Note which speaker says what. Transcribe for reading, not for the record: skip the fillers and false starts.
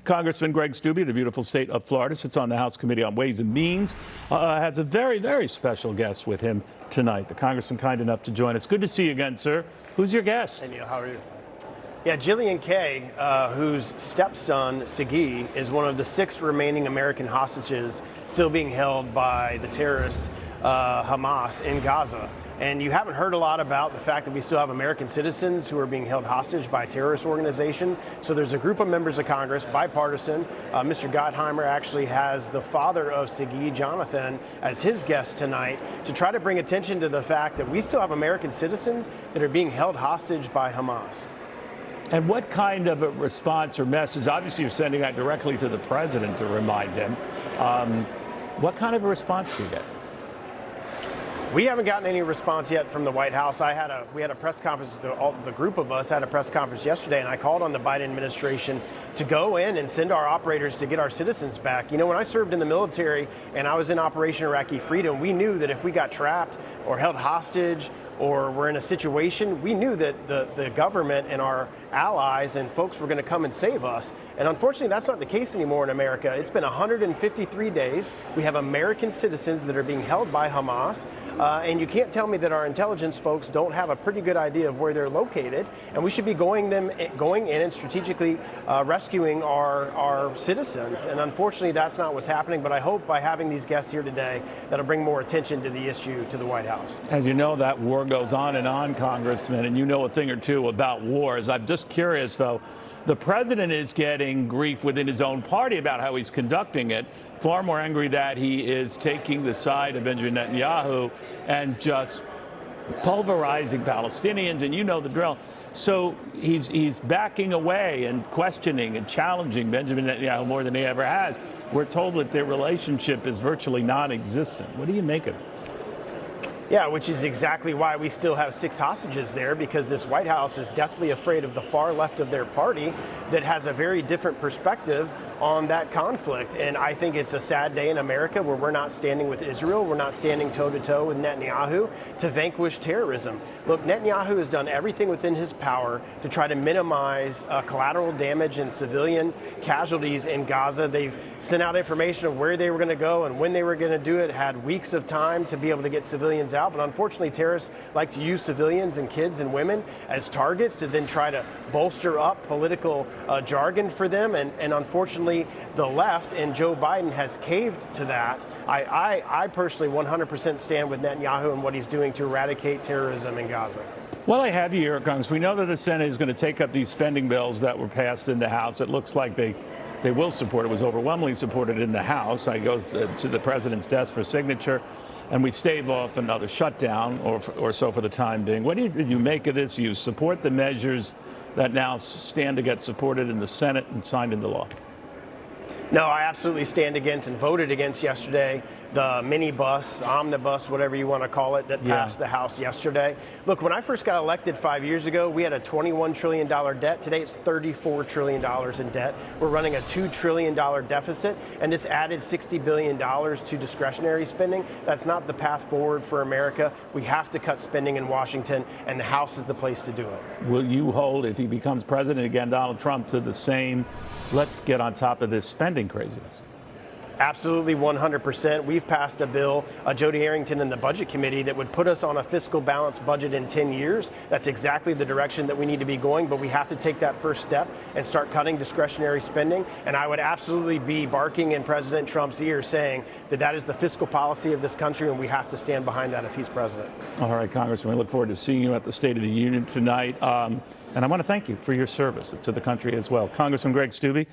Speaker 1: Congressman Greg Steube, the beautiful state of Florida, sits on the House Committee on Ways and Means, has a very, very special guest with him tonight. The congressman kind enough to join us. Good to see you again, sir. Who's your guest?
Speaker 2: Hey, Neil, how are you? Yeah, Jillian Kay, whose stepson, Segui, is one of the 6 remaining American hostages still being held by the terrorists, Hamas, in Gaza. And you haven't heard a lot about the fact that we still have American citizens who are being held hostage by a terrorist organization. So there's a group of members of Congress, bipartisan. Mr. Gottheimer actually has the father of Segui, Jonathan, as his guest tonight to try to bring attention to the fact that we still have American citizens that are being held hostage by Hamas.
Speaker 1: And what kind of a response or message? Obviously, you're sending that directly to the president to remind him. What kind of a response do you get?
Speaker 2: We haven't gotten any response yet from the White House. We had a press conference, the group of us had a press conference yesterday, and I called on the Biden administration to go in and send our operators to get our citizens back. You know, when I served in the military and I was in Operation Iraqi Freedom, we knew that if we got trapped or held hostage or were in a situation, we knew that the government and our allies and folks were going to come and save us. And unfortunately, that's not the case anymore in America. It's been 153 days. We have American citizens that are being held by Hamas. And you can't tell me that our intelligence folks don't have a pretty good idea of where they're located. And we should be going in and strategically rescuing our citizens. And unfortunately, that's not what's happening. But I hope by having these guests here today, that'll bring more attention to the issue to the White House.
Speaker 1: As you know, that war goes on, Congressman, and you know a thing or two about wars. I'm just curious, though. The president is getting grief within his own party about how he's conducting it. Far more angry that he is taking the side of Benjamin Netanyahu and just pulverizing Palestinians, and you know the drill. So he's backing away and questioning and challenging Benjamin Netanyahu more than he ever has. We're told that their relationship is virtually non-existent. What do you make of it?
Speaker 2: Yeah, which is exactly why we still have 6 hostages there, because this White House is deathly afraid of the far left of their party that has a very different perspective on that conflict. And I think it's a sad day in America where we're not standing with Israel, we're not standing toe-to-toe with Netanyahu to vanquish terrorism. Look, Netanyahu has done everything within his power to try to minimize collateral damage and civilian casualties in Gaza. They've sent out information of where they were going to go and when they were going to do it, had weeks of time to be able to get civilians out. But unfortunately, terrorists like to use civilians and kids and women as targets to then try to bolster up political jargon for them. And unfortunately, the left and Joe Biden has caved to that. I personally 100% stand with Netanyahu and what he's doing to eradicate terrorism in Gaza.
Speaker 1: Well, I have you here, Congress. We know that the Senate is going to take up these spending bills that were passed in the House. It looks like they will support it. It was overwhelmingly supported in the House. I go to the president's desk for signature, and we stave off another shutdown or so for the time being. What do you make of this? You support the measures that now stand to get supported in the Senate and signed into law?
Speaker 2: No, I absolutely stand against and voted against yesterday the minibus, omnibus, whatever you want to call it, that passed the House yesterday. Look, when I first got elected 5 years ago, we had a $21 trillion debt. Today it's $34 trillion in debt. We're running a $2 trillion deficit, and this added $60 billion to discretionary spending. That's not the path forward for America. We have to cut spending in Washington, and the House is the place to do it.
Speaker 1: Will you hold, if he becomes president again, Donald Trump, to the same, let's get on top of this spending craziness?
Speaker 2: Absolutely, 100%. We've passed a bill, Jody Arrington in the Budget Committee, that would put us on a fiscal balanced budget in 10 years. That's exactly the direction that we need to be going, but we have to take that first step and start cutting discretionary spending. And I would absolutely be barking in President Trump's ear saying that that is the fiscal policy of this country, and we have to stand behind that if he's president.
Speaker 1: All right, Congressman, we look forward to seeing you at the State of the Union tonight. And I want to thank you for your service to the country as well. Congressman Greg Steube.